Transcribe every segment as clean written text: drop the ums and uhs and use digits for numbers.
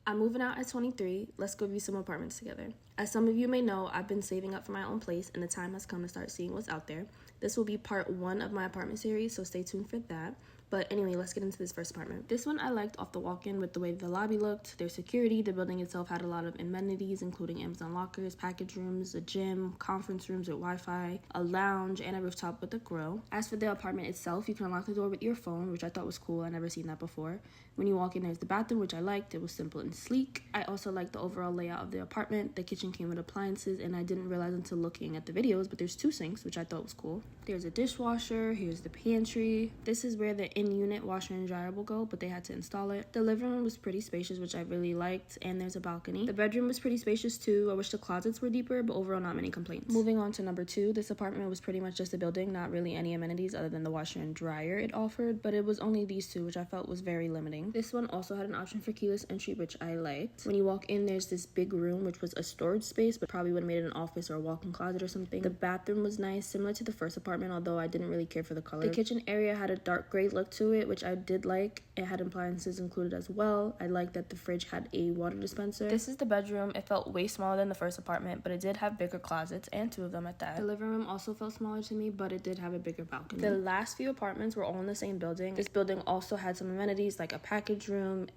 I'm moving out at 23. Let's go view some apartments together. As some of you may know, I've been saving up for my own place and the time has come to start seeing what's out there. This will be part 1 of my apartment series, so stay tuned for that. But anyway, let's get into this first apartment. This one I liked off the walk-in with the way the lobby looked, their security. The building itself had a lot of amenities, including Amazon lockers, package rooms, a gym, conference rooms with Wi-Fi, a lounge, and a rooftop with a grill. As for the apartment itself, you can unlock the door with your phone, which I thought was cool. I never seen that before. When you walk in, there's the bathroom, which I liked. It was simple and sleek. I also liked the overall layout of the apartment. The kitchen came with appliances, and I didn't realize until looking at the videos, but there's 2 sinks, which I thought was cool. There's a dishwasher. Here's the pantry. This is where the in-unit washer and dryer will go, but they had to install it. The living room was pretty spacious, which I really liked, and there's a balcony. The bedroom was pretty spacious too. I wish the closets were deeper, but overall not many complaints. Moving on to number 2, this apartment was pretty much just a building, not really any amenities other than the washer and dryer it offered, but it was only these 2, which I felt was very limiting. This one also had an option for keyless entry, which I liked. When you walk in, there's this big room, which was a storage space, but probably would have made it an office or a walk-in closet or something. The bathroom was nice, similar to the first apartment, although I didn't really care for the color. The kitchen area had a dark gray look to it, which I did like. It had appliances included as well. I liked that the fridge had a water dispenser. This is the bedroom. It felt way smaller than the first apartment, but it did have bigger closets, and 2 of them at that. The living room also felt smaller to me, but it did have a bigger balcony. The last few apartments were all in the same building. This building also had some amenities like a package room.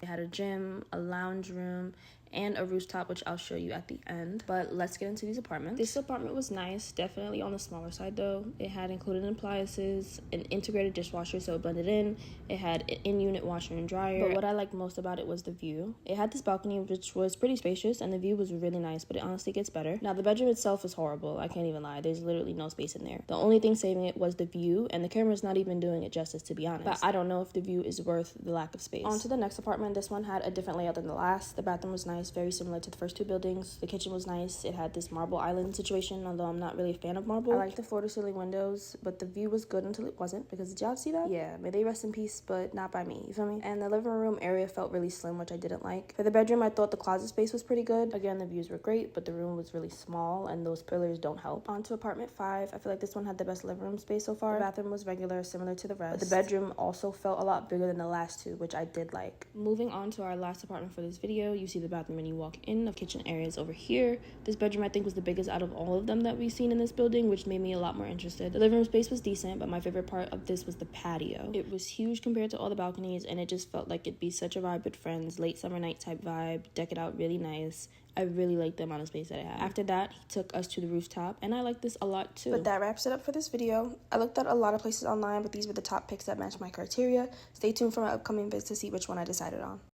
It had a gym, a lounge room, and a rooftop, which I'll show you at the end. But let's get into these apartments. This apartment was nice, definitely on the smaller side though. It had included appliances, an integrated dishwasher so it blended in. It had an in-unit washer and dryer. But what I liked most about it was the view. It had this balcony which was pretty spacious and the view was really nice, but it honestly gets better. Now the bedroom itself is horrible, I can't even lie. There's literally no space in there. The only thing saving it was the view, and the camera's not even doing it justice, to be honest. But I don't know if the view is worth the lack of space. On to the next apartment. This one had a different layout than the last. The bathroom was nice, very similar to the first 2 buildings. The kitchen was nice. It had this marble island situation, although I'm not really a fan of marble. I like the floor-to-ceiling windows, but the view was good until it wasn't, because did y'all see that? Yeah, may they rest in peace, but not by me, you feel me? And the living room area felt really slim, which I didn't like. For the bedroom, I thought the closet space was pretty good. Again, the views were great, but the room was really small, and those pillars don't help. On to apartment 5. I feel like this one had the best living room space so far. The bathroom was regular, similar to the rest, but the bedroom also felt a lot bigger than the last 2, which I did like. Moving on to our last apartment for this video, you see the bathroom when you walk in. The kitchen area is over here. This bedroom I think was the biggest out of all of them that we've seen in this building, which made me a lot more interested. The living room space was decent, but my favorite part of this was the patio. It was huge compared to all the balconies, and it just felt like it'd be such a vibe with friends, late summer night type vibe, deck it out really nice. I really liked the amount of space that it had. After that, he took us to the rooftop, and I liked this a lot too. But that wraps it up for this video. I looked at a lot of places online, but these were the top picks that matched my criteria. Stay tuned for my upcoming vids to see which one I decided on.